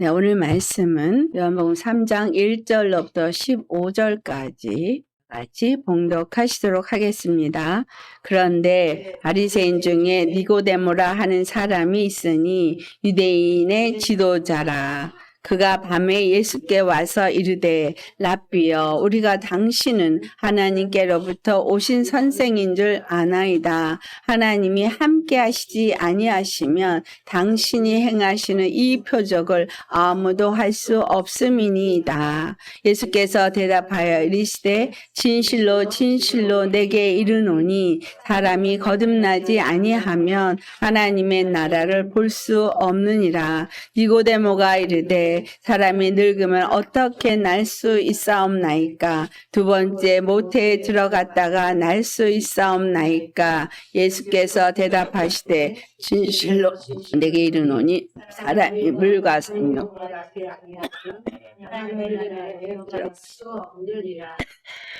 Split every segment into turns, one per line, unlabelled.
네, 오늘 말씀은 요한복음 3장 1절로부터 15절까지 같이 봉독하시도록 하겠습니다. 그런데 바리새인 중에 니고데모라 하는 사람이 있으니 유대인의 지도자라. 그가 밤에 예수께 와서 이르되 랍비여, 우리가 당신은 하나님께로부터 오신 선생인 줄 아나이다. 하나님이 함께 하시지 아니하시면 당신이 행하시는 이 표적을 아무도 할 수 없음이니이다. 예수께서 대답하여 이르시되 진실로 진실로 내게 이르노니 사람이 거듭나지 아니하면 하나님의 나라를 볼 수 없느니라. 니고데모가 이르되 사람이 늙으면 어떻게 날 수 있사옵나이까? 두 번째 모태에 들어갔다가 날 수 있사옵나이까? 예수께서 대답하시되 진실로 내게 이르노니 사람이 물과 생명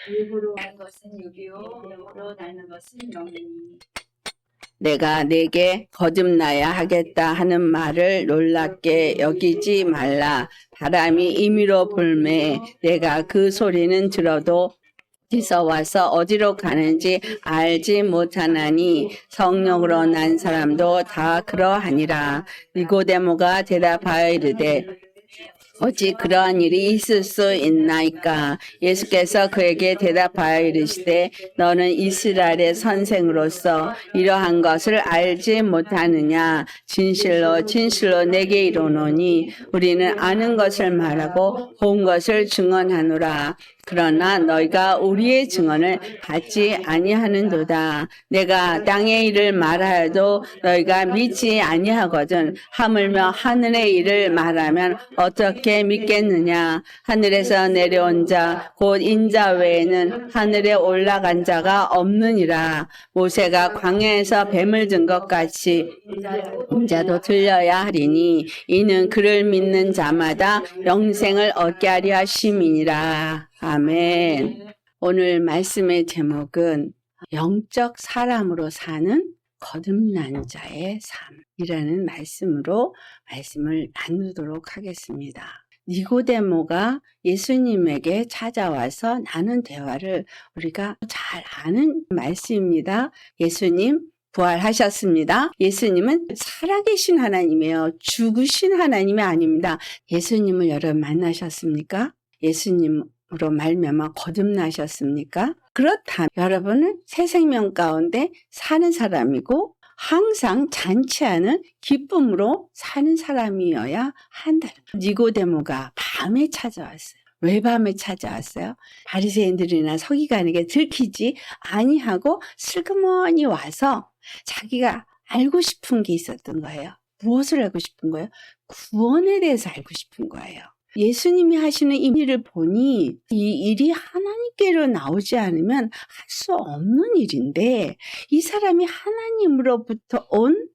일부러 한 것은 육이요 영으로 나는 것은 영이니.
내가 내게 거듭나야 하겠다 하는 말을 놀랍게 여기지 말라. 바람이 임의로 불매 내가 그 소리는 들어도 어디서 와서 어디로 가는지 알지 못하나니 성령으로 난 사람도 다 그러하니라. 니고데모가 대답하여 이르되 어찌 그러한 일이 있을 수 있나이까? 예수께서 그에게 대답하여 이르시되 너는 이스라엘의 선생으로서 이러한 것을 알지 못하느냐? 진실로 진실로 내게 이르노니 우리는 아는 것을 말하고 본 것을 증언하노라. 그러나 너희가 우리의 증언을 받지 아니하는도다. 내가 땅의 일을 말하여도 너희가 믿지 아니하거든. 하물며 하늘의 일을 말하면 어떻게 믿겠느냐? 하늘에서 내려온 자 곧 인자 외에는 하늘에 올라간 자가 없느니라. 모세가 광야에서 뱀을 든 것 같이 인자도 들려야 하리니 이는 그를 믿는 자마다 영생을 얻게 하려 하심이니라. 아멘. 오늘 말씀의 제목은 영적 사람으로 사는 거듭난 자의 삶이라는 말씀으로 말씀을 나누도록 하겠습니다. 니고데모가 예수님에게 찾아와서 나눈 대화를 우리가 잘 아는 말씀입니다. 예수님 부활하셨습니다. 예수님은 살아계신 하나님이에요. 죽으신 하나님이 아닙니다. 예수님을 여러분 만나셨습니까? 예수님으로 말미암아 거듭나셨습니까? 그렇다면 여러분은 새 생명 가운데 사는 사람이고 항상 잔치하는 기쁨으로 사는 사람이어야 한다. 니고데모가 밤에 찾아왔어요. 왜 밤에 찾아왔어요? 바리새인들이나 서기관에게 들키지 아니하고 슬그머니 와서 자기가 알고 싶은 게 있었던 거예요. 무엇을 알고 싶은 거예요? 구원에 대해서 알고 싶은 거예요. 예수님이 하시는 이 일을 보니 이 일이 하나님께로 나오지 않으면 할 수 없는 일인데 이 사람이 하나님으로부터 온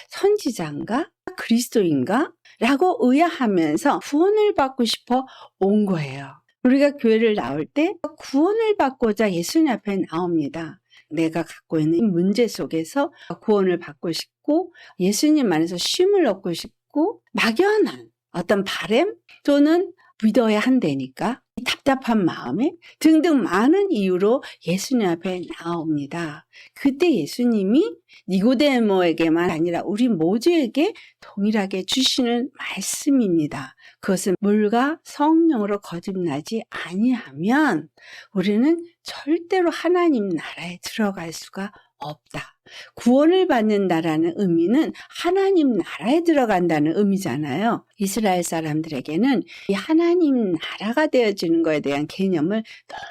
선지자인가? 그리스도인가? 라고 의아하면서 구원을 받고 싶어 온 거예요. 우리가 교회를 나올 때 구원을 받고자 예수님 앞에 나옵니다. 내가 갖고 있는 문제 속에서 구원을 받고 싶고 예수님 안에서 쉼을 얻고 싶고 막연한 어떤 바람 또는 믿어야 한다니까 답답한 마음에 등등 많은 이유로 예수님 앞에 나옵니다. 그때 예수님이 니고데모에게만 아니라 우리 모두에게 동일하게 주시는 말씀입니다. 그것은 물과 성령으로 거듭나지 아니하면 우리는 절대로 하나님 나라에 들어갈 수가 없다. 구원을 받는다라는 의미는 하나님 나라에 들어간다는 의미잖아요. 이스라엘 사람들에게는 이 하나님 나라가 되어지는 것에 대한 개념을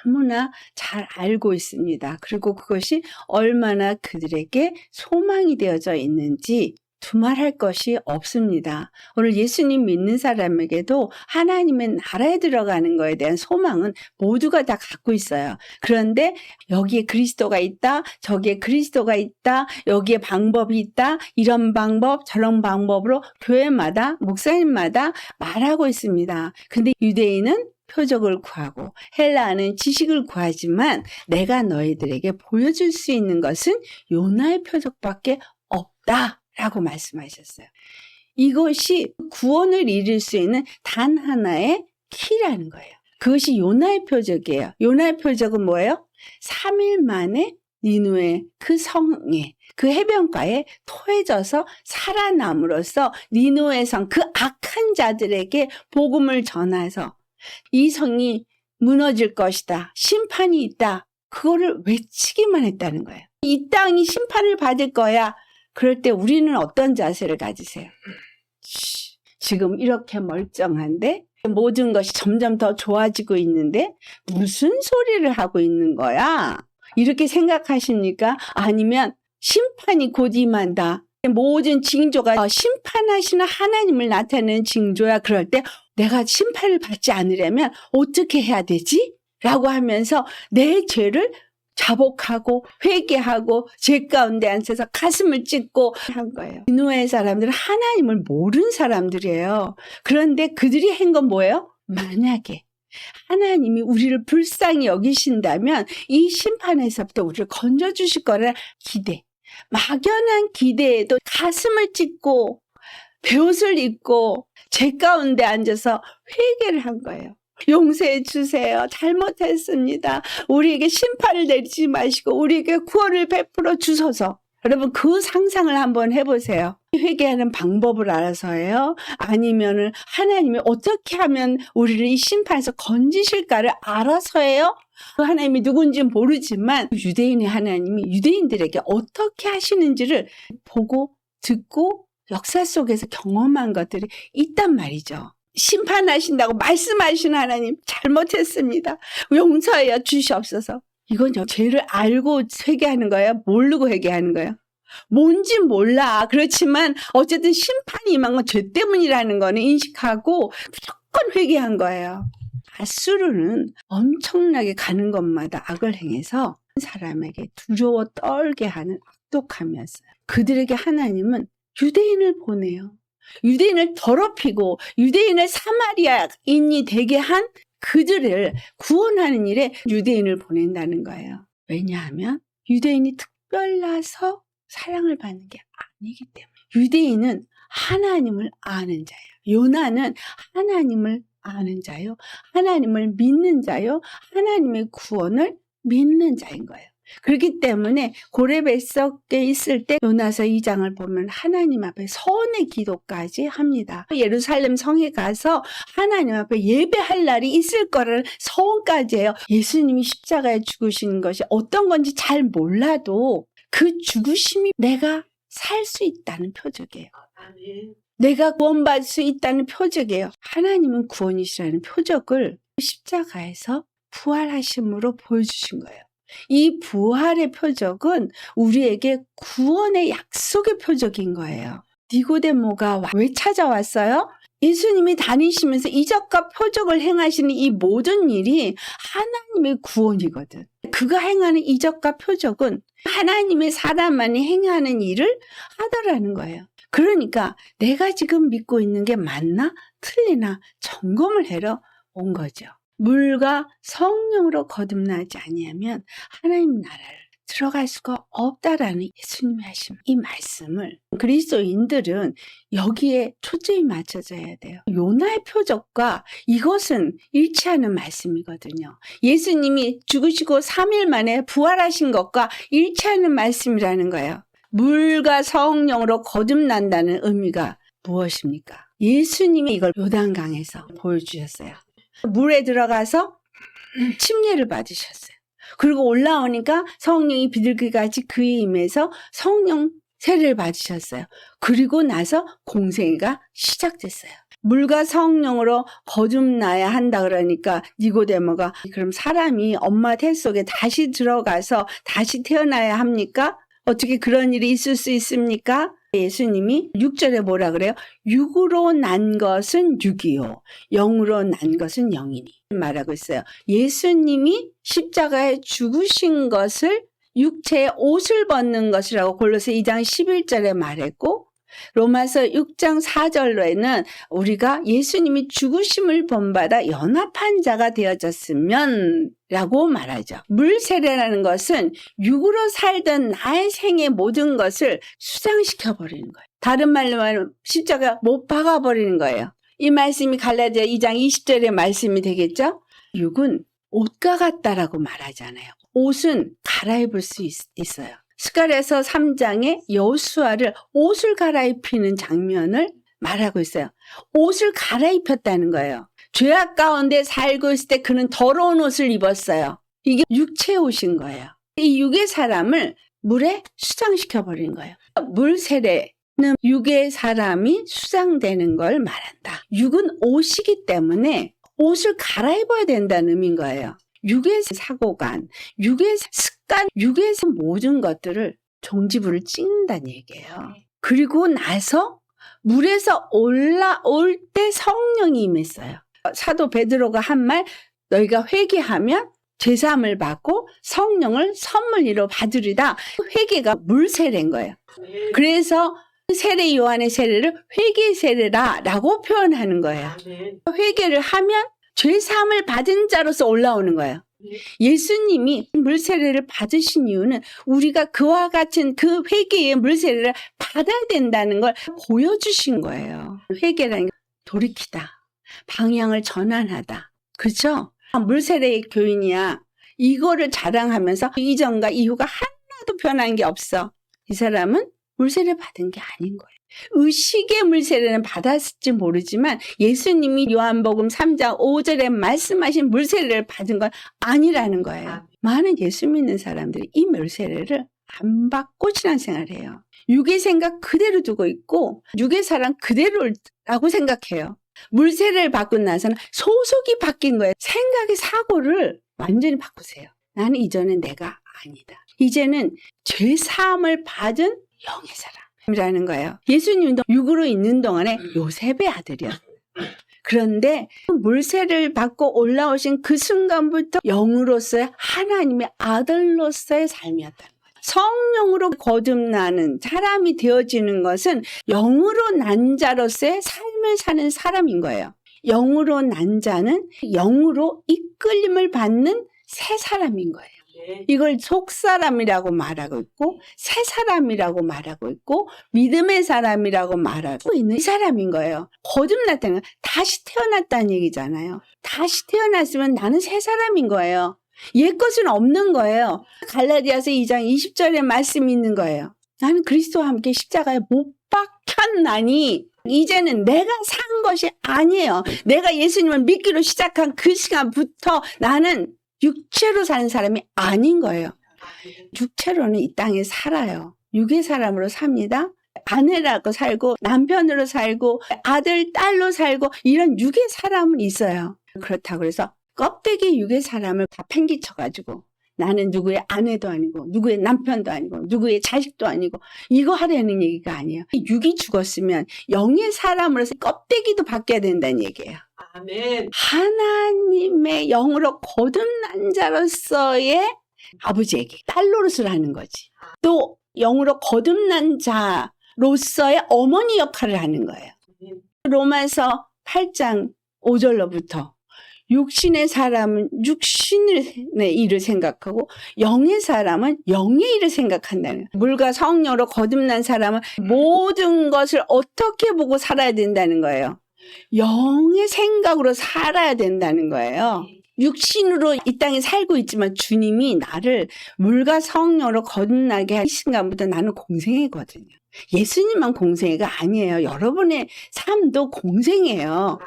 너무나 잘 알고 있습니다. 그리고 그것이 얼마나 그들에게 소망이 되어져 있는지 두말할 것이 없습니다. 오늘 예수님 믿는 사람에게도 하나님의 나라에 들어가는 것에 대한 소망은 모두가 다 갖고 있어요. 그런데 여기에 그리스도가 있다, 저기에 그리스도가 있다, 여기에 방법이 있다, 이런 방법, 저런 방법으로 교회마다, 목사님마다 말하고 있습니다. 근데 유대인은 표적을 구하고 헬라는 지식을 구하지만 내가 너희들에게 보여줄 수 있는 것은 요나의 표적밖에 없다. 라고 말씀하셨어요. 이것이 구원을 이룰 수 있는 단 하나의 키라는 거예요. 그것이 요나의 표적이에요. 요나의 표적은 뭐예요? 3일 만에 니누의 그 성에, 그 해변가에 토해져서 살아남으로써 니누의 성, 그 악한 자들에게 복음을 전해서 이 성이 무너질 것이다. 심판이 있다. 그거를 외치기만 했다는 거예요. 이 땅이 심판을 받을 거야. 그럴 때 우리는 어떤 자세를 가지세요? 지금 이렇게 멀쩡한데 모든 것이 점점 더 좋아지고 있는데 무슨 소리를 하고 있는 거야? 이렇게 생각하십니까? 아니면 심판이 곧 임한다. 모든 징조가 심판하시는 하나님을 나타내는 징조야. 그럴 때 내가 심판을 받지 않으려면 어떻게 해야 되지? 라고 하면서 내 죄를 자복하고 회개하고 죄 가운데 앉아서 가슴을 찢고 한 거예요. 니느웨 사람들은 하나님을 모르는 사람들이에요. 그런데 그들이 한 건 뭐예요? 만약에 하나님이 우리를 불쌍히 여기신다면 이 심판에서부터 우리를 건져주실 거라는 기대, 막연한 기대에도 가슴을 찢고 베옷을 입고 죄 가운데 앉아서 회개를 한 거예요. 용서해 주세요. 잘못했습니다. 우리에게 심판을 내리지 마시고 우리에게 구원을 베풀어 주소서. 여러분 그 상상을 한번 해보세요. 회개하는 방법을 알아서요? 아니면은 하나님이 어떻게 하면 우리를 이 심판에서 건지실까를 알아서예요? 그 하나님이 누군지는 모르지만 유대인의 하나님이 유대인들에게 어떻게 하시는지를 보고 듣고 역사 속에서 경험한 것들이 있단 말이죠. 심판하신다고 말씀하시는 하나님 잘못했습니다. 용서하여 주시옵소서. 이건 죄를 알고 회개하는 거예요? 모르고 회개하는 거예요? 뭔지 몰라. 그렇지만 어쨌든 심판이 임한 건 죄 때문이라는 거는 인식하고 무조건 회개한 거예요. 아수르는 엄청나게 가는 것마다 악을 행해서 사람에게 두려워 떨게 하는 악독함이었어요. 그들에게 하나님은 유대인을 보내요. 유대인을 더럽히고 유대인을 사마리아인이 되게 한 그들을 구원하는 일에 유대인을 보낸다는 거예요. 왜냐하면 유대인이 특별나서 사랑을 받는 게 아니기 때문에. 유대인은 하나님을 아는 자예요. 요나는 하나님을 아는 자요. 하나님을 믿는 자요. 하나님의 구원을 믿는 자인 거예요. 그렇기 때문에 고레뱃석에 있을 때 요나서 2장을 보면 하나님 앞에 서원의 기도까지 합니다. 예루살렘 성에 가서 하나님 앞에 예배할 날이 있을 거를 서원까지 해요. 예수님이 십자가에 죽으신 것이 어떤 건지 잘 몰라도 그 죽으심이 내가 살 수 있다는 표적이에요. 내가 구원받을 수 있다는 표적이에요. 하나님은 구원이시라는 표적을 십자가에서 부활하심으로 보여주신 거예요. 이 부활의 표적은 우리에게 구원의 약속의 표적인 거예요. 니고데모가 왜 찾아왔어요? 예수님이 다니시면서 이적과 표적을 행하시는 이 모든 일이 하나님의 구원이거든. 그가 행하는 이적과 표적은 하나님의 사람만이 행하는 일을 하더라는 거예요. 그러니까 내가 지금 믿고 있는 게 맞나 틀리나 점검을 하러 온 거죠. 물과 성령으로 거듭나지 아니하면 하나님 나라를 들어갈 수가 없다라는 예수님이 하신 이 말씀을 그리스도인들은 여기에 초점이 맞춰져야 돼요. 요나의 표적과 이것은 일치하는 말씀이거든요. 예수님이 죽으시고 3일 만에 부활하신 것과 일치하는 말씀이라는 거예요. 물과 성령으로 거듭난다는 의미가 무엇입니까? 예수님이 이걸 요단강에서 보여주셨어요. 물에 들어가서 침례를 받으셨어요. 그리고 올라오니까 성령이 비둘기같이 그에 임해서 성령 세례를 받으셨어요. 그리고 나서 공생애가 시작됐어요. 물과 성령으로 거듭나야 한다 그러니까 니고데모가 그럼 사람이 엄마 태 속에 다시 들어가서 다시 태어나야 합니까? 어떻게 그런 일이 있을 수 있습니까? 예수님이 6절에 뭐라 그래요? 육으로 난 것은 육이요 영으로 난 것은 영이니 말하고 있어요. 예수님이 십자가에 죽으신 것을 육체의 옷을 벗는 것이라고 골로새 2장 11절에 말했고 로마서 6장 4절로에는 우리가 예수님이 죽으심을 본받아 연합한 자가 되어졌으면 라고 말하죠. 물세례라는 것은 육으로 살던 나의 생의 모든 것을 수장시켜 버리는 거예요. 다른 말로 말하면 십자가 못 박아버리는 거예요. 이 말씀이 갈라디아 2장 20절의 말씀이 되겠죠? 육은 옷과 같다라고 말하잖아요. 옷은 갈아입을 수 있어요. 스가랴서 3장에 여호수아를 옷을 갈아입히는 장면을 말하고 있어요. 옷을 갈아입혔다는 거예요. 죄악 가운데 살고 있을 때 그는 더러운 옷을 입었어요. 이게 육체 옷인 거예요. 이 육의 사람을 물에 수장시켜버린 거예요. 물 세례는 육의 사람이 수장되는 걸 말한다. 육은 옷이기 때문에 옷을 갈아입어야 된다는 의미인 거예요. 육의 사고관, 육의 습관, 육에서 모든 것들을 종지부를 찍는다는 얘기예요. 그리고 나서 물에서 올라올 때 성령이 임했어요. 사도 베드로가 한 말, 너희가 회개하면 죄사함을 받고 성령을 선물로 받으리다. 회개가 물 세례인 거예요. 그래서 세례 요한의 세례를 회개 세례라라고 표현하는 거예요. 회개를 하면 죄사함을 받은 자로서 올라오는 거예요. 예수님이 물세례를 받으신 이유는 우리가 그와 같은 그 회개의 물세례를 받아야 된다는 걸 보여주신 거예요. 회개라는 게 돌이키다, 방향을 전환하다. 그렇죠? 물세례의 교인이야. 이거를 자랑하면서 이전과 이후가 하나도 변한 게 없어. 이 사람은 물세례 받은 게 아닌 거예요. 의식의 물세례는 받았을지 모르지만 예수님이 요한복음 3장 5절에 말씀하신 물세례를 받은 건 아니라는 거예요. 많은 예수 믿는 사람들이 이 물세례를 안 받고 신앙생활을 해요. 육의 생각 그대로 두고 있고 육의 사랑 그대로라고 생각해요. 물세례를 받고 나서는 소속이 바뀐 거예요. 생각의 사고를 완전히 바꾸세요. 나는 이전엔 내가 아니다. 이제는 죄사함을 받은 영의 사람이라는 거예요. 예수님도 육으로 있는 동안에 요셉의 아들이었어요. 그런데 물세례를 받고 올라오신 그 순간부터 영으로서의 하나님의 아들로서의 삶이었다는 거예요. 성령으로 거듭나는 사람이 되어지는 것은 영으로 난 자로서의 삶을 사는 사람인 거예요. 영으로 난 자는 영으로 이끌림을 받는 새 사람인 거예요. 이걸 속사람이라고 말하고 있고 새 사람이라고 말하고 있고 믿음의 사람이라고 말하고 있는 이 사람인 거예요. 거듭났다는 건 다시 태어났다는 얘기잖아요. 다시 태어났으면 나는 새 사람인 거예요. 옛것은 없는 거예요. 갈라디아서 2장 20절에 말씀이 있는 거예요. 나는 그리스도와 함께 십자가에 못 박혔나니 이제는 내가 산 것이 아니에요. 내가 예수님을 믿기로 시작한 그 시간부터 나는 육체로 사는 사람이 아닌 거예요. 육체로는 이 땅에 살아요. 육의 사람으로 삽니다. 아내라고 살고 남편으로 살고 아들, 딸로 살고 이런 육의 사람은 있어요. 그렇다고 해서 껍데기 육의 사람을 다 팽개쳐가지고 나는 누구의 아내도 아니고 누구의 남편도 아니고 누구의 자식도 아니고 이거 하려는 얘기가 아니에요. 육이 죽었으면 영의 사람으로서 껍데기도 바뀌어야 된다는 얘기예요.
아멘.
하나님의 영으로 거듭난 자로서의 아버지에게 딸 노릇을 하는 거지. 또 영으로 거듭난 자로서의 어머니 역할을 하는 거예요. 로마서 8장 5절로부터 육신의 사람은 육신의 일을 생각하고 영의 사람은 영의 일을 생각한다는 거예요. 물과 성령으로 거듭난 사람은 모든 것을 어떻게 보고 살아야 된다는 거예요. 영의 생각으로 살아야 된다는 거예요. 육신으로 이 땅에 살고 있지만 주님이 나를 물과 성령으로 거듭나게 하신 순간부터 나는 공생애거든요. 예수님만 공생애가 아니에요. 여러분의 삶도 공생애예요.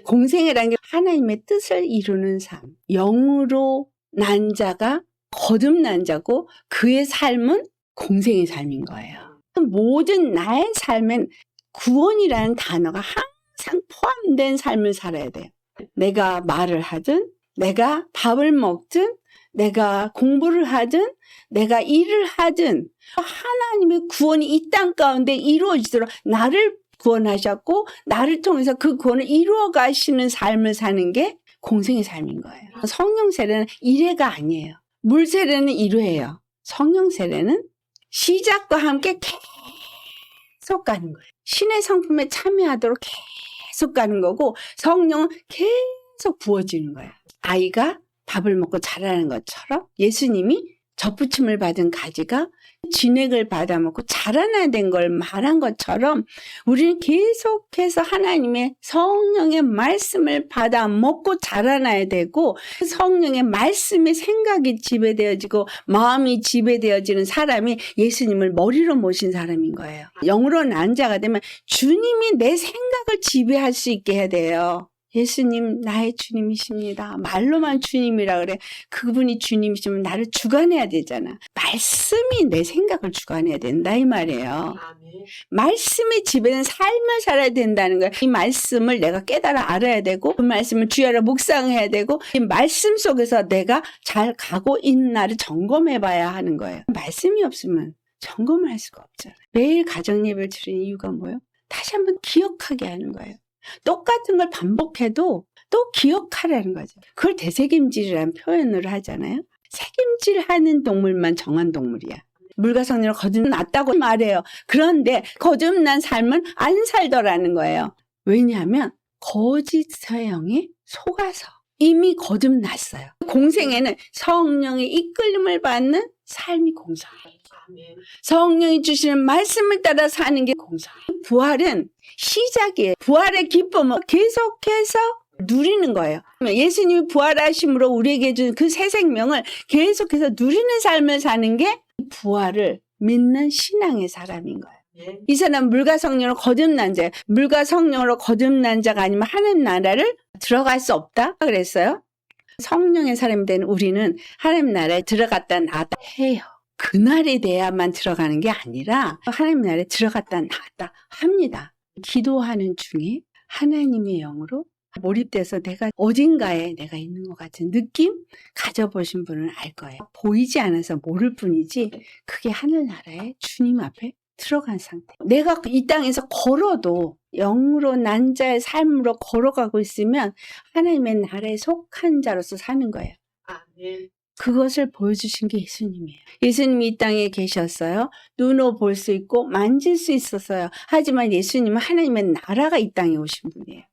공생애라는 게 하나님의 뜻을 이루는 삶. 영으로 난 자가 거듭난 자고 그의 삶은 공생의 삶인 거예요. 모든 나의 삶엔 구원이라는 단어가 항상 포함된 삶을 살아야 돼요. 내가 말을 하든 내가 밥을 먹든 내가 공부를 하든 내가 일을 하든 하나님의 구원이 이 땅 가운데 이루어지도록 나를 구원하셨고 나를 통해서 그 구원을 이루어 가시는 삶을 사는 게 공생의 삶인 거예요. 성령 세례는 1회가 아니에요. 물 세례는 1회예요. 성령 세례는 시작과 함께 계속 가는 거예요. 신의 성품에 참여하도록 계속 가는 거고 성령은 계속 부어지는 거예요. 아이가 밥을 먹고 자라는 것처럼 예수님이 접붙임을 받은 가지가 진액을 받아먹고 자라나야 된 걸 말한 것처럼 우리는 계속해서 하나님의 성령의 말씀을 받아먹고 자라나야 되고 성령의 말씀의 생각이 지배되어지고 마음이 지배되어지는 사람이 예수님을 머리로 모신 사람인 거예요. 영으로 난 자가 되면 주님이 내 생각을 지배할 수 있게 해야 돼요. 예수님 나의 주님이십니다. 말로만 주님이라 그래. 그분이 주님이시면 나를 주관해야 되잖아. 말씀이 내 생각을 주관해야 된다 이 말이에요. 말씀이 지배는 삶을 살아야 된다는 거예요. 이 말씀을 내가 깨달아 알아야 되고 그 말씀을 주야로 묵상해야 되고 이 말씀 속에서 내가 잘 가고 있는 나를 점검해 봐야 하는 거예요. 말씀이 없으면 점검할 수가 없잖아요. 매일 가정예배를 드리는 이유가 뭐예요? 다시 한번 기억하게 하는 거예요. 똑같은 걸 반복해도 또 기억하라는 거죠. 그걸 되새김질이라는 표현을 하잖아요. 새김질하는 동물만 정한 동물이야. 물과 성령으로 거듭났다고 말해요. 그런데 거듭난 삶은 안 살더라는 거예요. 왜냐하면 거짓 서형에 속아서 이미 거듭났어요. 공생에는 성령의 이끌림을 받는 삶이 공생이에요. 성령이 주시는 말씀을 따라 사는 게 공생이에요. 부활은 시작이에요. 부활의 기쁨을 계속해서 누리는 거예요. 예수님이 부활하심으로 우리에게 준 그 새 생명을 계속해서 누리는 삶을 사는 게 부활을 믿는 신앙의 사람인 거예요. 이 사람 물과 성령으로 거듭난 자예요. 물과 성령으로 거듭난 자가 아니면 하나님 나라를 들어갈 수 없다 그랬어요. 성령의 사람이 된 우리는 하나님 나라에 들어갔다 나왔다 해요. 그날이 돼야만 들어가는 게 아니라 하나님 나라에 들어갔다 나왔다 합니다. 기도하는 중에 하나님의 영으로 몰입돼서 내가 어딘가에 내가 있는 것 같은 느낌 가져보신 분은 알 거예요. 보이지 않아서 모를 뿐이지 그게 하늘나라에 주님 앞에 들어간 상태. 내가 이 땅에서 걸어도 영으로 난 자의 삶으로 걸어가고 있으면 하나님의 나라에 속한 자로서 사는 거예요. 아멘. 그것을 보여주신 게 예수님이에요. 예수님이 이 땅에 계셨어요. 눈으로 볼 수 있고 만질 수 있었어요. 하지만 예수님은 하나님의 나라가 이 땅에 오신 분이에요.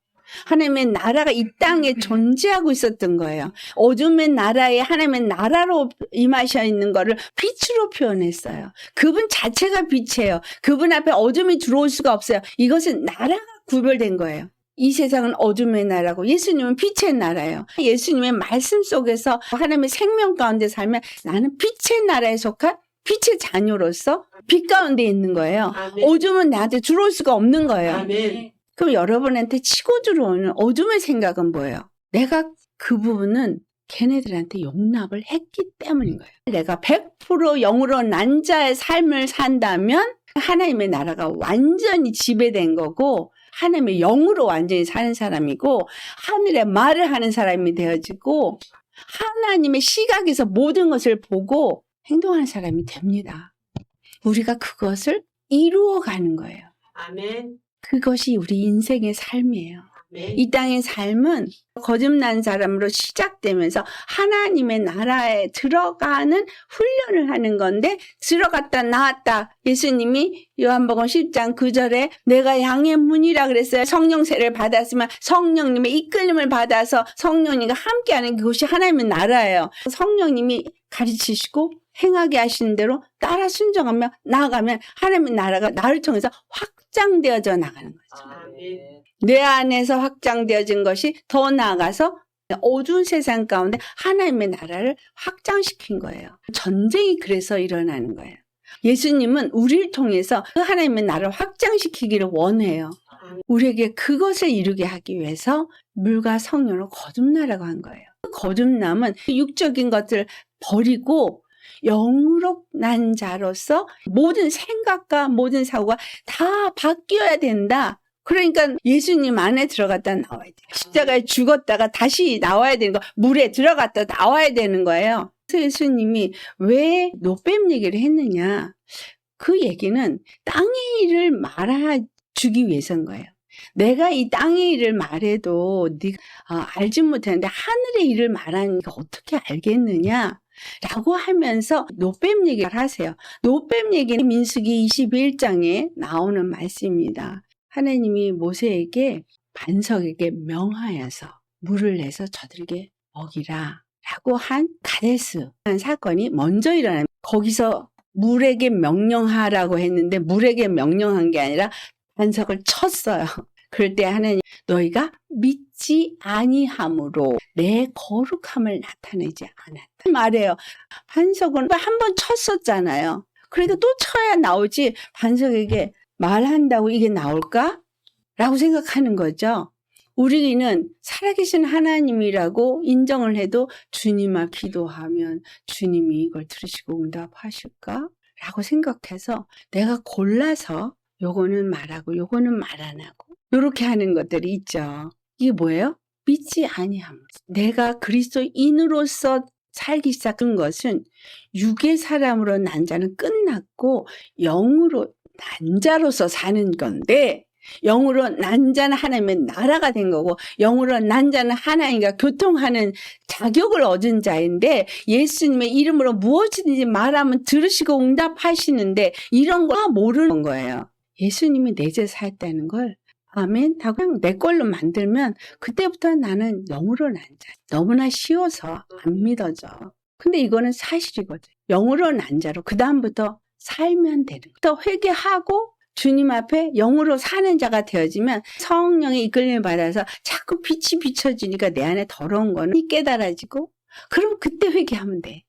하나님의 나라가 이 땅에 존재하고 있었던 거예요. 어둠의 나라에 하나님의 나라로 임하셔 있는 거를 빛으로 표현했어요. 그분 자체가 빛이에요. 그분 앞에 어둠이 들어올 수가 없어요. 이것은 나라가 구별된 거예요. 이 세상은 어둠의 나라고 예수님은 빛의 나라예요. 예수님의 말씀 속에서 하나님의 생명 가운데 살면 나는 빛의 나라에 속한 빛의 자녀로서 빛 가운데 있는 거예요. 아멘. 어둠은 나한테 들어올 수가 없는 거예요. 아멘. 그럼 여러분한테 치고 들어오는 어둠의 생각은 뭐예요? 내가 그 부분은 걔네들한테 용납을 했기 때문인 거예요. 내가 100% 영으로 난 자의 삶을 산다면 하나님의 나라가 완전히 지배된 거고 하나님의 영으로 완전히 사는 사람이고 하늘의 말을 하는 사람이 되어지고 하나님의 시각에서 모든 것을 보고 행동하는 사람이 됩니다. 우리가 그것을 이루어가는 거예요. 아멘. 그것이 우리 인생의 삶이에요. 이 땅의 삶은 거듭난 사람으로 시작되면서 하나님의 나라에 들어가는 훈련을 하는 건데 들어갔다 나왔다. 예수님이 요한복음 10장 9절에 내가 양의 문이라 그랬어요. 성령세를 받았으면 성령님의 이끌림을 받아서 성령님과 함께하는 그것이 하나님의 나라예요. 성령님이 가르치시고 행하게 하시는 대로 따라 순종하며 나아가면 하나님의 나라가 나를 통해서 확장되어져 나가는 거죠. 내 안에서 확장되어진 것이 더 나아가서 어두운 세상 가운데 하나님의 나라를 확장시킨 거예요. 전쟁이 그래서 일어나는 거예요. 예수님은 우리를 통해서 그 하나님의 나라를 확장시키기를 원해요. 우리에게 그것을 이루게 하기 위해서 물과 성령으로 거듭나라고 한 거예요. 거듭남은 육적인 것을 버리고 영으로 난 자로서 모든 생각과 모든 사고가 다 바뀌어야 된다. 그러니까 예수님 안에 들어갔다 나와야 돼요. 십자가에 죽었다가 다시 나와야 되는 거, 물에 들어갔다 나와야 되는 거예요. 그래서 예수님이 왜 노뱀 얘기를 했느냐? 그 얘기는 땅의 일을 말해주기 위해서인 거예요. 내가 이 땅의 일을 말해도 네가 알지 못하는데 하늘의 일을 말하니까 어떻게 알겠느냐? 라고 하면서 노뱀 얘기를 하세요. 노뱀 얘기는 민수기 21장에 나오는 말씀입니다. 하나님이 모세에게 반석에게 명하여서 물을 내서 저들에게 먹이라 라고 한 가데스 한 사건이 먼저 일어납니다. 거기서 물에게 명령하라고 했는데 물에게 명령한 게 아니라 반석을 쳤어요. 그럴 때 하나님 너희가 믿지 아니함으로 내 거룩함을 나타내지 않았다 말해요. 반석은 한 번 쳤었잖아요. 그래도 또 쳐야 나오지 반석에게 말한다고 이게 나올까? 라고 생각하는 거죠. 우리는 살아계신 하나님이라고 인정을 해도 주님 앞 기도하면 주님이 이걸 들으시고 응답하실까? 라고 생각해서 내가 골라서 요거는 말하고 요거는 말 안 하고 요렇게 하는 것들이 있죠. 이게 뭐예요? 믿지 아니함. 내가 그리스도인으로서 살기 시작한 것은 육의 사람으로 난 자는 끝났고 영으로 난 자로서 사는 건데 영으로 난 자는 하나님의 나라가 된 거고 영으로 난 자는 하나님과 교통하는 자격을 얻은 자인데 예수님의 이름으로 무엇이든지 말하면 들으시고 응답하시는데 이런 거 모르는 거예요. 예수님이 내 죄 사했다는 걸 아멘 하고 그냥 내 걸로 만들면 그때부터 나는 영으로 난 자. 너무나 쉬워서 안 믿어져. 근데 이거는 사실이거든. 영으로 난 자로 그 다음부터 살면 되는 거야. 또 회개하고 주님 앞에 영으로 사는 자가 되어지면 성령의 이끌림을 받아서 자꾸 빛이 비춰지니까 내 안에 더러운 거는 깨달아지고 그럼 그때 회개하면 돼.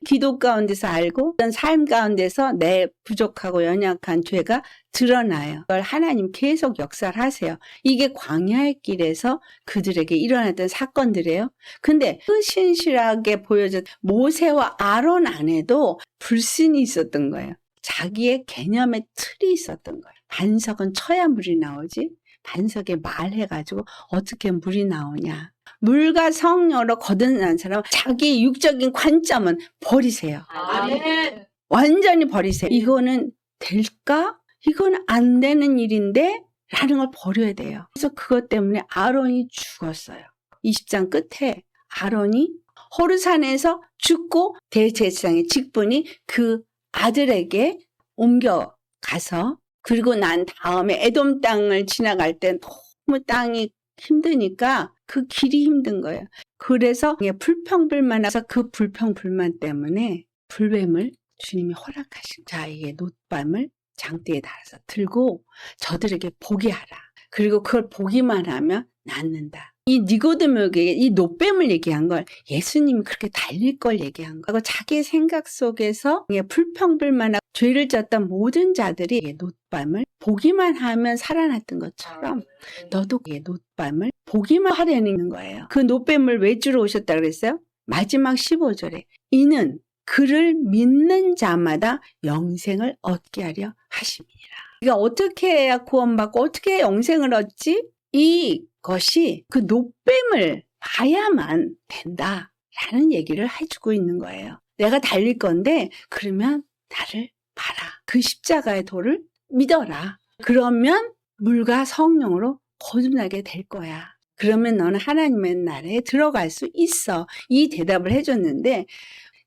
기도 가운데서 알고 어떤 삶 가운데서 내 부족하고 연약한 죄가 드러나요. 그걸 하나님 계속 역사를 하세요. 이게 광야의 길에서 그들에게 일어났던 사건들이에요. 근데 그 신실하게 보여준 모세와 아론 안에도 불신이 있었던 거예요. 자기의 개념의 틀이 있었던 거예요. 반석은 쳐야 물이 나오지. 반석에 말해가지고 어떻게 물이 나오냐. 물과 성령으로 거듭난 사람은 자기 육적인 관점은 버리세요.
아멘.
완전히 버리세요. 이거는 될까? 이건 안 되는 일인데? 라는 걸 버려야 돼요. 그래서 그것 때문에 아론이 죽었어요. 20장 끝에 아론이 호르산에서 죽고 대제사장의 직분이 그 아들에게 옮겨가서 그리고 난 다음에 에돔 땅을 지나갈 때 너무 땅이 힘드니까 그 길이 힘든 거예요. 그래서 불평불만해서 그 불평불만 때문에 불뱀을 주님이 허락하신 자에게 놋밤을 장대에 달아서 들고 저들에게 보게 하라. 그리고 그걸 보기만 하면 낫는다. 이 니고데모에게 이 놋뱀을 얘기한 걸 예수님이 그렇게 달릴 걸 얘기한 거고 자기 생각 속에서 불평불만하고 죄를 졌던 모든 자들이 놋밤을 보기만 하면 살아났던 것처럼 너도 놋밤을 보기만 하려는 거예요. 그 놋뱀을 왜 주러 오셨다 그랬어요? 마지막 15절에 이는 그를 믿는 자마다 영생을 얻게 하려 하심이니라. 그러니까 어떻게 해야 구원받고 어떻게 영생을 얻지? 이것이 그 놋뱀을 봐야만 된다라는 얘기를 해주고 있는 거예요. 내가 달릴 건데 그러면 나를 봐라. 그 십자가의 도를 믿어라. 그러면 물과 성령으로 거듭나게 될 거야. 그러면 너는 하나님의 나라에 들어갈 수 있어. 이 대답을 해줬는데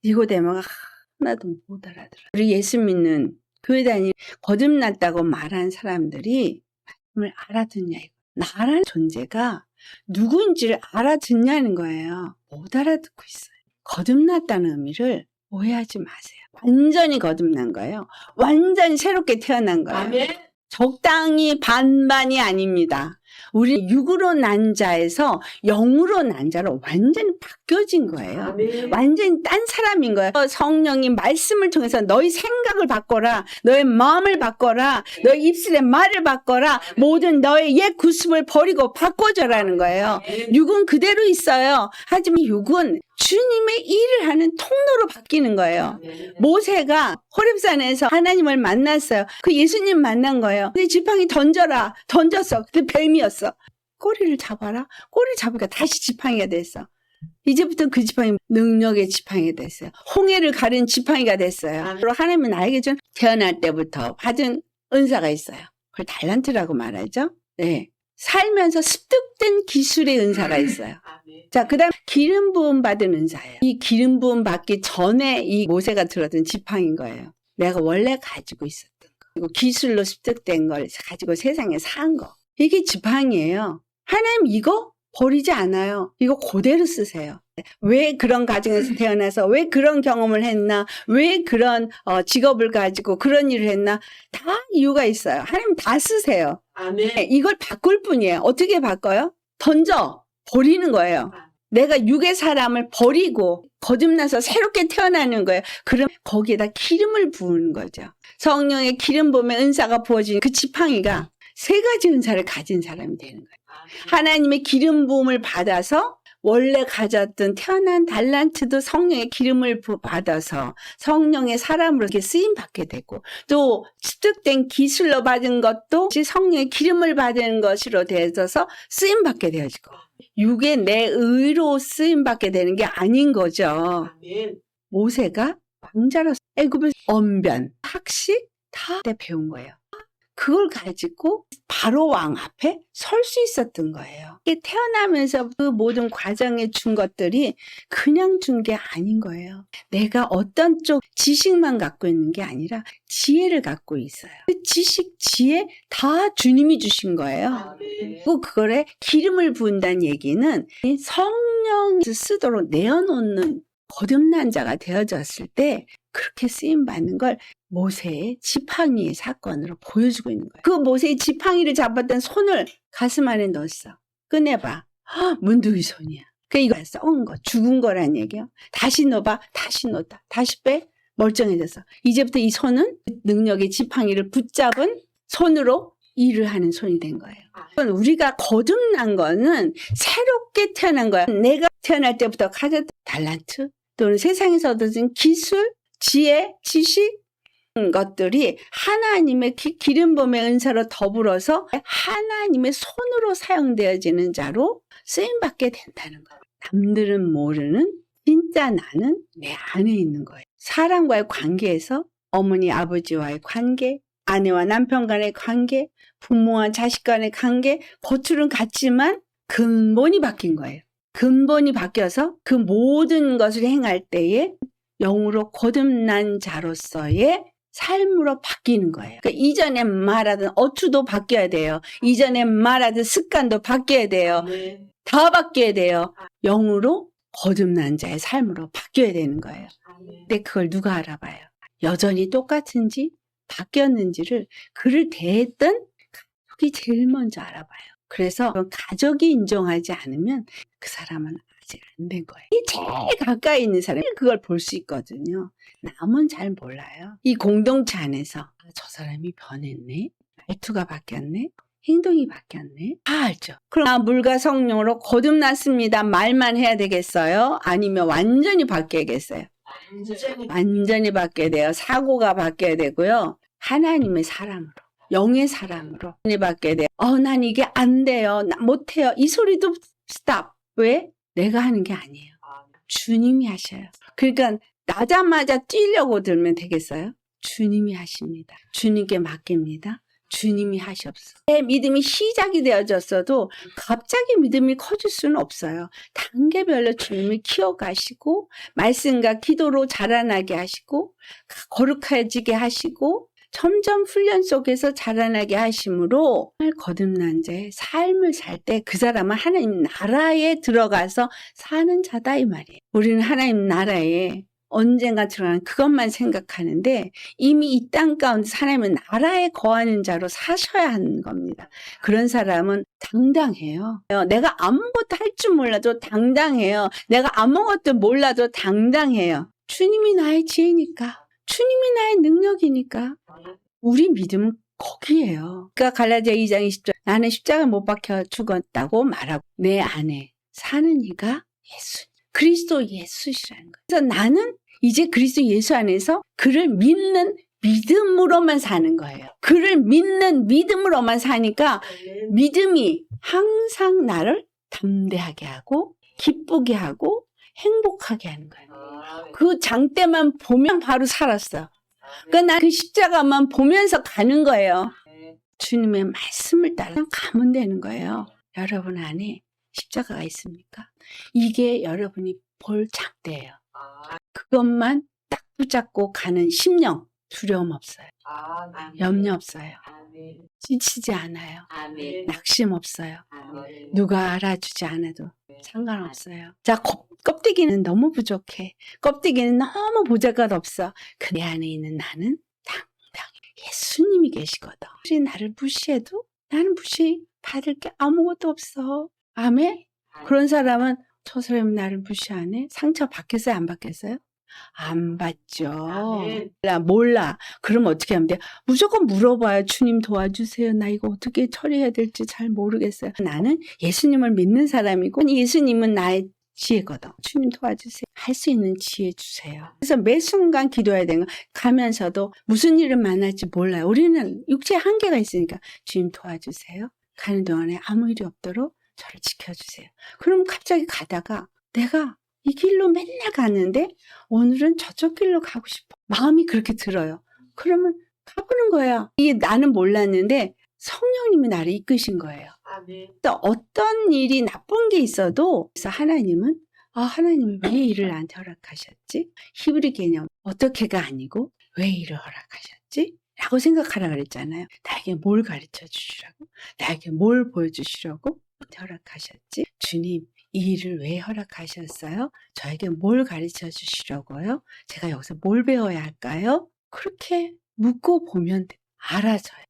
니고데모가 하나도 못 알아들어. 우리 예수 믿는 교회 다니는 거듭났다고 말한 사람들이 말씀을 알아듣냐 이거. 나라는 존재가 누구인지를 알아듣냐는 거예요. 못 알아듣고 있어요. 거듭났다는 의미를 오해하지 마세요. 완전히 거듭난 거예요. 완전히 새롭게 태어난 거예요.
아멘.
적당히 반반이 아닙니다. 우리 육으로 난 자에서 영으로 난 자로 완전히 바뀌어진 거예요.
아멘.
완전히 딴 사람인 거예요. 성령이 말씀을 통해서 너희 생각을 바꿔라. 너의 마음을 바꿔라. 너의 입술의 말을 바꿔라. 모든 너의 옛 구습을 버리고 바꿔줘라는 거예요. 육은 그대로 있어요. 하지만 육은 주님의 일을 하는 통로로 바뀌는 거예요. 모세가 호렙산에서 하나님을 만났어요. 그 예수님 만난 거예요. 근데 지팡이 던져라. 던졌어. 근데 뱀이었어. 꼬리를 잡아라. 꼬리를 잡으니까 다시 지팡이가 됐어. 이제부터 그 지팡이 능력의 지팡이가 됐어요. 홍해를 가른 지팡이가 됐어요. 그리고 하나님은 나에게 준 태어날 때부터 받은 은사가 있어요. 그걸 달란트라고 말하죠. 네. 살면서 습득된 기술의 은사가 있어요. 자, 그 다음 기름 부음 받은 은사예요. 이 기름 부음 받기 전에 이 모세가 들었던 지팡인 거예요. 내가 원래 가지고 있었던 거. 그리고 기술로 습득된 걸 가지고 세상에 산 거. 이게 지팡이에요. 하나님 이거 버리지 않아요. 이거 그대로 쓰세요. 왜 그런 가정에서 태어나서 왜 그런 경험을 했나? 왜 그런 직업을 가지고 그런 일을 했나? 다 이유가 있어요. 하나님 다 쓰세요.
아멘.
이걸 바꿀 뿐이에요. 어떻게 바꿔요? 던져 버리는 거예요. 내가 육의 사람을 버리고 거듭나서 새롭게 태어나는 거예요. 그럼 거기에다 기름을 부은 거죠. 성령의 기름 부음의 은사가 부어진 그 지팡이가 세 가지 은사를 가진 사람이 되는 거예요. 하나님의 기름 부음을 받아서 원래 가졌던 태어난 달란트도 성령의 기름을 받아서 성령의 사람으로 이렇게 쓰임 받게 되고, 또 습득된 기술로 받은 것도 성령의 기름을 받은 것으로 되어서 쓰임 받게 되어지고, 육의 내 의로 쓰임 받게 되는 게 아닌 거죠.
아멘.
모세가 왕자로서 애굽의 언변, 학식 다 배운 거예요. 그걸 가지고 바로 왕 앞에 설 수 있었던 거예요. 이게 태어나면서 그 모든 과정에 준 것들이 그냥 준 게 아닌 거예요. 내가 어떤 쪽 지식만 갖고 있는 게 아니라 지혜를 갖고 있어요. 그 지식, 지혜 다 주님이 주신 거예요.
아멘.
그리고 그거에 기름을 부은다는 얘기는 성령을 쓰도록 내어놓는 거듭난 자가 되어졌을 때 그렇게 쓰임받는 걸 모세의 지팡이의 사건으로 보여주고 있는 거예요. 그 모세의 지팡이를 잡았던 손을 가슴 안에 넣었어. 꺼내봐. 문두기 손이야. 그 이거 썩은 거, 죽은 거란 얘기야. 다시 넣어봐. 다시 넣었다. 다시 빼. 멀쩡해졌어. 이제부터 이 손은 능력의 지팡이를 붙잡은 손으로 일을 하는 손이 된 거예요. 우리가 거듭난 거는 새롭게 태어난 거야. 내가 태어날 때부터 가졌던 달란트 또는 세상에서 얻어진 기술, 지혜, 지식 것들이 하나님의 기름 부음의 은사로 더불어서 하나님의 손으로 사용되어지는 자로 쓰임받게 된다는 거예요. 남들은 모르는 진짜 나는 내 안에 있는 거예요. 사람과의 관계에서 어머니 아버지와의 관계, 아내와 남편 간의 관계, 부모와 자식 간의 관계, 겉으로는 같지만 근본이 바뀐 거예요. 근본이 바뀌어서 그 모든 것을 행할 때에 영으로 거듭난 자로서의 삶으로 바뀌는 거예요. 그러니까 이전에 말하던 어투도 바뀌어야 돼요. 이전에 말하던 습관도 바뀌어야 돼요.
아멘.
다 바뀌어야 돼요. 영으로 거듭난 자의 삶으로 바뀌어야 되는 거예요.
아멘.
근데 그걸 누가 알아봐요? 여전히 똑같은지 바뀌었는지를 그를 대했던 가족이 제일 먼저 알아봐요. 그래서 가족이 인정하지 않으면 그 사람은 아직 안 된 거예요. 이 제일 가까이 있는 사람이 그걸 볼 수 있거든요. 남은 잘 몰라요. 이 공동체 안에서 저 사람이 변했네, 말투가 바뀌었네, 행동이 바뀌었네, 다 알죠. 그럼 물과 성령으로 거듭났습니다 말만 해야 되겠어요? 아니면 완전히 바뀌어야겠어요? 완전히 바뀌어야 돼요. 사고가 바뀌어야 되고요. 하나님의 사람으로, 영의 사람으로 바뀌어야 돼요. 난 이게 안 돼요. 나 못해요. 이 소리도 스탑. 왜? 내가 하는 게 아니에요. 주님이 하셔요. 그러니까 나자마자 뛰려고 들면 되겠어요? 주님이 하십니다. 주님께 맡깁니다. 주님이 하시옵소서. 내 믿음이 시작이 되어졌어도 갑자기 믿음이 커질 수는 없어요. 단계별로 주님을 키워가시고 말씀과 기도로 자라나게 하시고 거룩해지게 하시고 점점 훈련 속에서 자라나게 하심으로 거듭난 자의 삶을 살 때 그 사람은 하나님 나라에 들어가서 사는 자다 이 말이에요. 우리는 하나님 나라에 언젠가 들어가는 그것만 생각하는데 이미 이 땅 가운데 하나님의 나라에 거하는 자로 사셔야 하는 겁니다. 그런 사람은 당당해요. 내가 아무것도 할 줄 몰라도 당당해요. 내가 아무것도 몰라도 당당해요. 주님이 나의 지혜니까. 주님이 나의 능력이니까. 우리 믿음은 거기에요. 그러니까 갈라디아 2장 20절 나는 십자가 못 박혀 죽었다고 말하고 내 안에 사는 이가 예수. 그리스도 예수시라는 거예요. 그래서 나는 이제 그리스도 예수 안에서 그를 믿는 믿음으로만 사는 거예요. 그를 믿는 믿음으로만 사니까 믿음이 항상 나를 담대하게 하고 기쁘게 하고 행복하게 하는 거예요. 그 장대만 보면 바로 살았어. 그러니까 난 그 십자가만 보면서 가는 거예요. 주님의 말씀을 따라 가면 되는 거예요. 여러분 안에 십자가가 있습니까? 이게 여러분이 볼 장대예요. 그것만 딱 붙잡고 가는 심령 두려움 없어요. 염려 없어요. 지치지 않아요.
아멘.
낙심 없어요.
아멘.
누가 알아주지 않아도 상관없어요. 자, 껍데기는 너무 부족해. 껍데기는 너무 보잘것 없어. 그 내 안에 있는 나는 당당히 예수님이 계시거든. 혹시 나를 무시해도 나는 무시 받을 게 아무것도 없어. 아멘? 그런 사람은 저 사람이 나를 무시하네? 상처 받겠어요? 안 받겠어요? 안 받죠.
아멘.
몰라. 그럼 어떻게 하면 돼요? 무조건 물어봐요. 주님 도와주세요. 나 이거 어떻게 처리해야 될지 잘 모르겠어요. 나는 예수님을 믿는 사람이고 예수님은 나의 지혜거든. 주님 도와주세요. 할 수 있는 지혜 주세요. 그래서 매 순간 기도해야 되는 거. 가면서도 무슨 일을 만날지 몰라요. 우리는 육체에 한계가 있으니까 주님 도와주세요. 가는 동안에 아무 일이 없도록 저를 지켜주세요. 그럼 갑자기 가다가 내가 이 길로 맨날 가는데 오늘은 저쪽 길로 가고 싶어. 마음이 그렇게 들어요. 그러면 가보는 거야. 이게 나는 몰랐는데 성령님이 나를 이끄신 거예요.
아멘.
또 어떤 일이 나쁜 게 있어도 그래서 하나님은 하나님이 왜 이를 나한테 허락하셨지? 히브리 개념 어떻게가 아니고 왜 이를 허락하셨지? 라고 생각하라 그랬잖아요. 나에게 뭘 가르쳐 주시라고? 나에게 뭘 보여주시라고 허락하셨지? 주님 이 일을 왜 허락하셨어요? 저에게 뭘 가르쳐 주시려고요? 제가 여기서 뭘 배워야 할까요? 그렇게 묻고 보면 알아져요.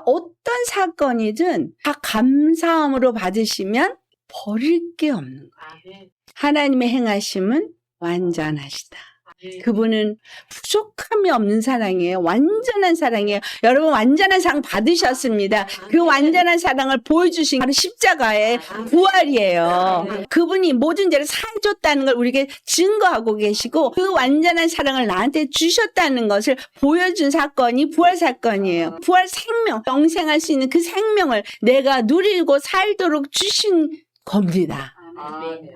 어떤 사건이든 다 감사함으로 받으시면 버릴 게 없는 거예요.
아멘.
하나님의 행하심은 완전하시다.
아멘.
그분은 부족함이 없는 사랑이에요. 완전한 사랑이에요. 여러분 완전한 사랑 받으셨습니다. 그 완전한 사랑을 보여주신 바로 십자가의 부활이에요. 그분이 모든 죄를 사해줬다는 걸 우리에게 증거하고 계시고 그 완전한 사랑을 나한테 주셨다는 것을 보여준 사건이 부활 사건이에요. 부활 생명, 영생할 수 있는 그 생명을 내가 누리고 살도록 주신 겁니다.
아멘.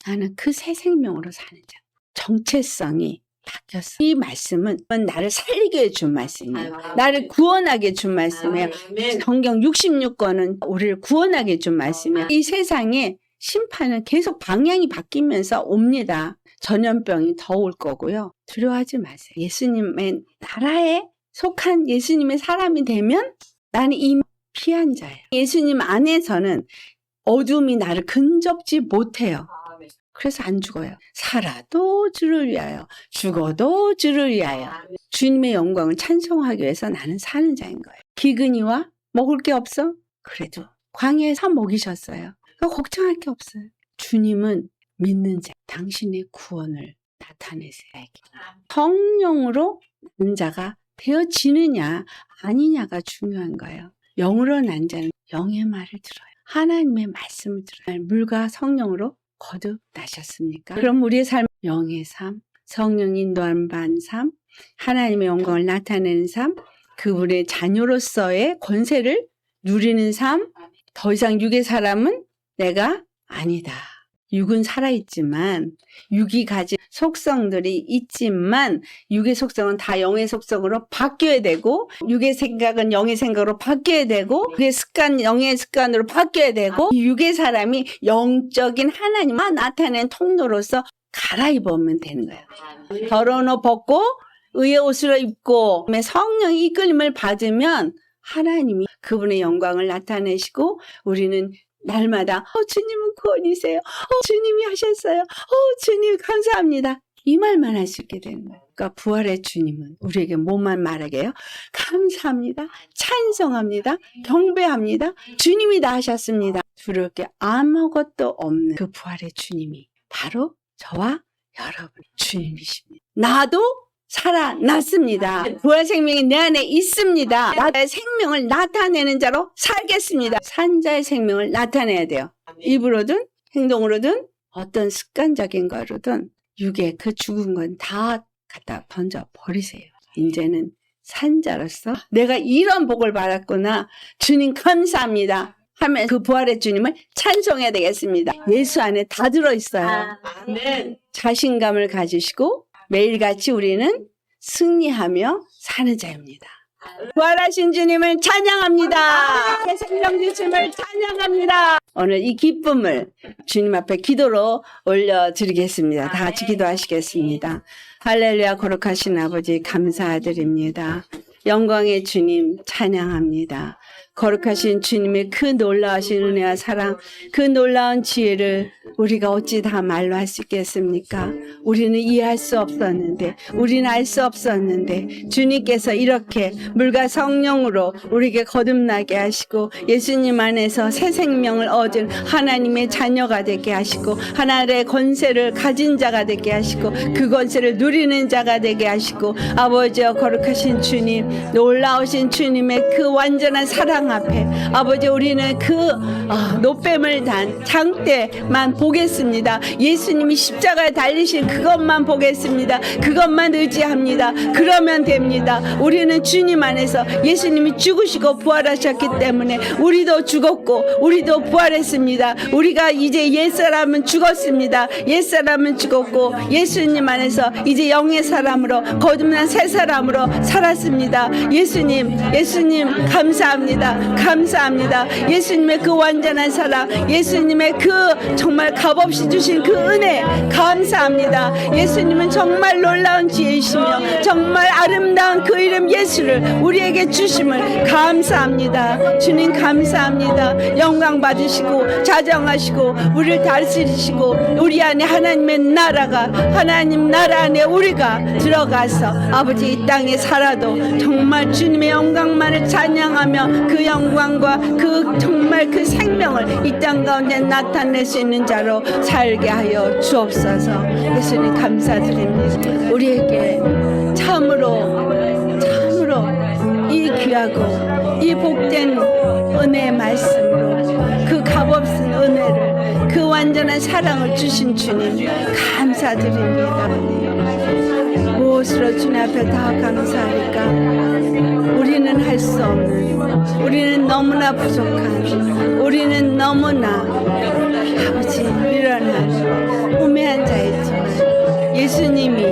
나는 그 새 생명으로 사는 자. 정체성이 바뀌었어. 이 말씀은 나를 살리게 해준 말씀이에요. 나를 구원하게 해준 말씀이에요.
아멘.
성경 66권은 우리를 구원하게 해준 말씀이에요. 이 세상에 심판은 계속 방향이 바뀌면서 옵니다. 전염병이 더 올 거고요. 두려워하지 마세요. 예수님의 나라에 속한 예수님의 사람이 되면 나는 이 피한 자예요. 예수님 안에서는 어둠이 나를 근접지 못해요.
아멘.
그래서 안 죽어요. 살아도 주를 위하여, 죽어도 주를 위하여. 주님의 영광을 찬송하기 위해서 나는 사는 자인 거예요. 기근이와 먹을 게 없어? 그래도 광야에서 먹이셨어요. 그러니까 걱정할 게 없어요. 주님은 믿는 자, 당신의 구원을 나타내세요. 성령으로 난 자가 되어지느냐 아니냐가 중요한 거예요. 영으로 난 자는 영의 말을 들어요. 하나님의 말씀을 들어요. 물과 성령으로 거듭나셨습니까? 그럼 우리의 삶, 영의 삶, 성령 인도함 받은 삶, 하나님의 영광을 나타내는 삶, 그분의 자녀로서의 권세를 누리는 삶, 더 이상 육의 사람은 내가 아니다. 육은 살아있지만 육이 가진 속성들이 있지만 육의 속성은 다 영의 속성으로 바뀌어야 되고 육의 생각은 영의 생각으로 바뀌어야 되고 육의 습관 영의 습관으로 바뀌어야 되고 이 육의 사람이 영적인 하나님만 나타낸 통로로서 갈아입으면 되는 거예요. 더러운 옷 벗고 의의 옷을 입고 성령의 이끌림을 받으면 하나님이 그분의 영광을 나타내시고 우리는 날마다 주님은 구원이세요. 주님이 하셨어요. 주님 감사합니다. 이 말만 할 수 있게 되는 거예요. 그러니까 부활의 주님은 우리에게 뭐만 말하게 해요? 감사합니다. 찬송합니다. 경배합니다. 주님이 다 하셨습니다. 두려울 게 아무것도 없는 그 부활의 주님이 바로 저와 여러분 주님이십니다. 나도 살아났습니다. 부활 생명이 내 안에 있습니다. 나의 생명을 나타내는 자로 살겠습니다. 산 자의 생명을 나타내야 돼요. 입으로든 행동으로든 어떤 습관적인 거로든 육의 그 죽은 건 다 갖다 던져 버리세요. 이제는 산 자로서 내가 이런 복을 받았구나. 주님 감사합니다. 하면 그 부활의 주님을 찬송해야 되겠습니다. 예수 안에 다 들어있어요.
아멘.
자신감을 가지시고 매일같이 우리는 승리하며 사는 자입니다. 부활하신 주님을 찬양합니다. 새 생명 주심을 찬양합니다. 오늘 이 기쁨을 주님 앞에 기도로 올려드리겠습니다. 다 같이 기도하시겠습니다. 할렐루야. 거룩하신 아버지 감사드립니다. 영광의 주님 찬양합니다. 거룩하신 주님의 그 놀라우신 은혜와 사랑, 그 놀라운 지혜를 우리가 어찌 다 말로 할 수 있겠습니까? 우리는 이해할 수 없었는데, 우리는 알 수 없었는데, 주님께서 이렇게 물과 성령으로 우리에게 거듭나게 하시고, 예수님 안에서 새 생명을 얻은 하나님의 자녀가 되게 하시고, 하나님의 권세를 가진 자가 되게 하시고, 그 권세를 누리는 자가 되게 하시고, 아버지여 거룩하신 주님, 놀라우신 주님의 그 완전한 사랑 앞에 아버지 우리는 그 노뱀을 단 장대만 보겠습니다. 예수님이 십자가에 달리신 그것만 보겠습니다. 그것만 의지합니다. 그러면 됩니다. 우리는 주님 안에서 예수님이 죽으시고 부활하셨기 때문에 우리도 죽었고 우리도 부활했습니다. 우리가 이제 옛사람은 죽었습니다. 옛사람은 죽었고 예수님 안에서 이제 영의 사람으로 거듭난 새 사람으로 살았습니다. 예수님 감사합니다. 감사합니다. 예수님의 그 완전한 사랑, 예수님의 그 정말 값없이 주신 그 은혜 감사합니다. 예수님은 정말 놀라운 지혜이시며 정말 아름다운 그 이름 예수를 우리에게 주심을 감사합니다. 주님 감사합니다. 영광 받으시고 자정하시고 우리를 다스리시고 우리 안에 하나님의 나라가 하나님 나라 안에 우리가 들어가서 아버지 이 땅에 살아도 정말 주님의 영광만을 찬양하며 그 영광과 그 정말 그 생명을 이 땅 가운데 나타낼 수 있는 자로 살게 하여 주옵소서. 예수님 감사드립니다. 우리에게 참으로 이 귀하고 이 복된 은혜의 말씀으로 그 값없은 은혜를 그 완전한 사랑을 주신 주님 감사드립니다. 무엇으로 주님 앞에 다 감사할까? 우리는 할 수 없는, 우리는 너무나 부족한, 우리는 너무나 아버지 미련한 우매한 자이지만 예수님이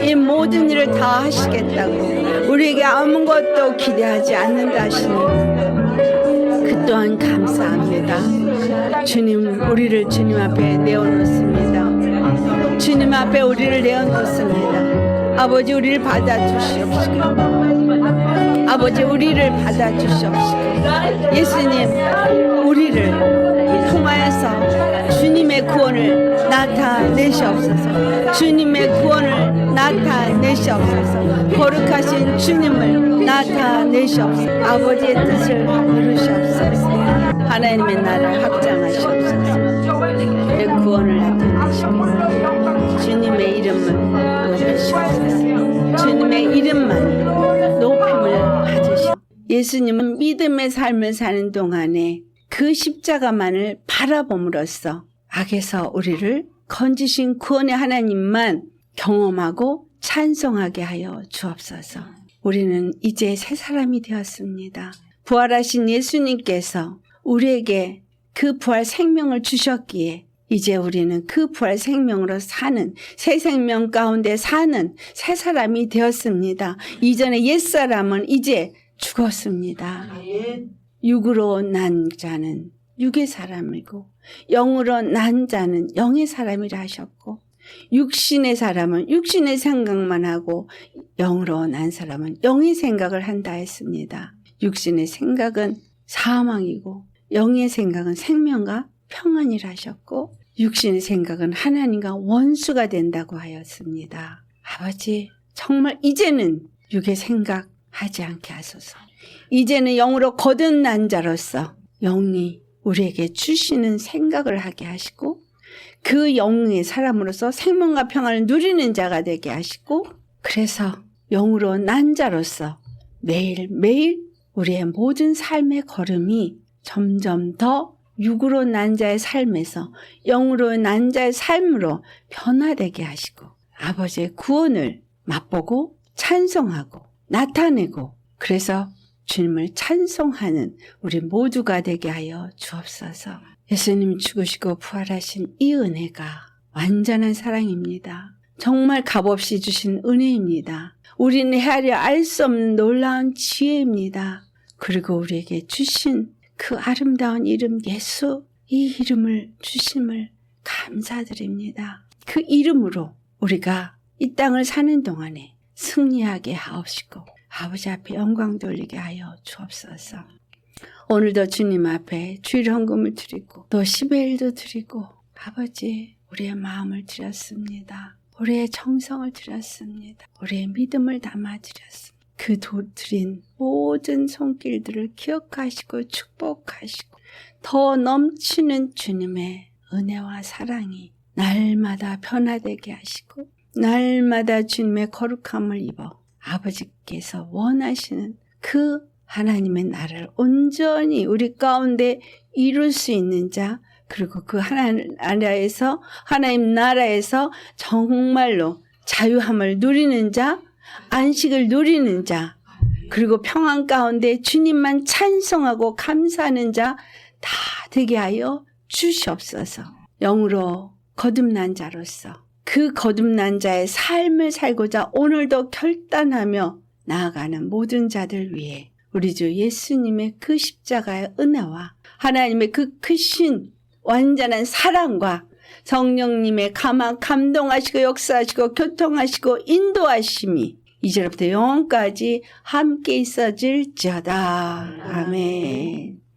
이 모든 일을 다 하시겠다고 우리에게 아무것도 기대하지 않는다 하시니 그 또한 감사합니다. 주님, 우리를 주님 앞에 내어놓습니다. 주님 앞에 우리를 내어놓습니다. 아버지 우리를 받아주시옵시고 아버지 우리를 받아주시옵시고 예수님 우리를 통하여서 주님의 구원을 나타내시옵소서. 주님의 구원을 나타내시옵소서. 거룩하신 주님을 나타내시옵소서. 아버지의 뜻을 이루시옵소서. 하나님의 나라를 확장하시옵소서. 내 구원을 나타내시옵소서. 주님의 이름을 높이시옵소서. 주님의 이름만 높임을 받으시옵소서. 예수님은 믿음의 삶을 사는 동안에 그 십자가만을 바라봄으로써 악에서 우리를 건지신 구원의 하나님만 경험하고 찬송하게 하여 주옵소서. 우리는 이제 새 사람이 되었습니다. 부활하신 예수님께서 우리에게 그 부활 생명을 주셨기에 이제 우리는 그 부활 생명으로 사는 새 생명 가운데 사는 새 사람이 되었습니다. 이전에 옛사람은 이제 죽었습니다. 육으로 난 자는 육의 사람이고 영으로 난 자는 영의 사람이라 하셨고 육신의 사람은 육신의 생각만 하고 영으로 난 사람은 영의 생각을 한다 했습니다. 육신의 생각은 사망이고 영의 생각은 생명과 평안이라 하셨고 육신의 생각은 하나님과 원수가 된다고 하였습니다. 아버지 정말 이제는 육의 생각하지 않게 하소서. 이제는 영으로 거듭난 자로서 영이 우리에게 주시는 생각을 하게 하시고 그 영의 사람으로서 생명과 평안을 누리는 자가 되게 하시고 그래서 영으로 난 자로서 매일매일 우리의 모든 삶의 걸음이 점점 더 육으로 난 자의 삶에서 영으로 난 자의 삶으로 변화되게 하시고 아버지의 구원을 맛보고 찬송하고 나타내고 그래서 주님을 찬송하는 우리 모두가 되게 하여 주옵소서. 예수님 죽으시고 부활하신 이 은혜가 완전한 사랑입니다. 정말 값없이 주신 은혜입니다. 우리는 헤아려 알 수 없는 놀라운 지혜입니다. 그리고 우리에게 주신 그 아름다운 이름 예수, 이 이름을 주심을 감사드립니다. 그 이름으로 우리가 이 땅을 사는 동안에 승리하게 하옵시고 아버지 앞에 영광 돌리게 하여 주옵소서. 오늘도 주님 앞에 주일 헌금을 드리고 또 10일도 드리고 아버지 우리의 마음을 드렸습니다. 우리의 정성을 드렸습니다. 우리의 믿음을 담아드렸습니다. 그 드린 모든 손길들을 기억하시고 축복하시고 더 넘치는 주님의 은혜와 사랑이 날마다 변화되게 하시고 날마다 주님의 거룩함을 입어 아버지께서 원하시는 그 하나님의 나라를 온전히 우리 가운데 이룰 수 있는 자, 그리고 그 하나님 나라에서 정말로 자유함을 누리는 자, 안식을 누리는 자, 그리고 평안 가운데 주님만 찬송하고 감사하는 자 다 되게 하여 주시옵소서. 영으로 거듭난 자로서 그 거듭난 자의 삶을 살고자 오늘도 결단하며 나아가는 모든 자들 위해 우리 주 예수님의 그 십자가의 은혜와 하나님의 그 크신 완전한 사랑과 성령님의 감동하시고 역사하시고 교통하시고 인도하심이 이제부터 영원까지 함께 있어질지어다. 아멘.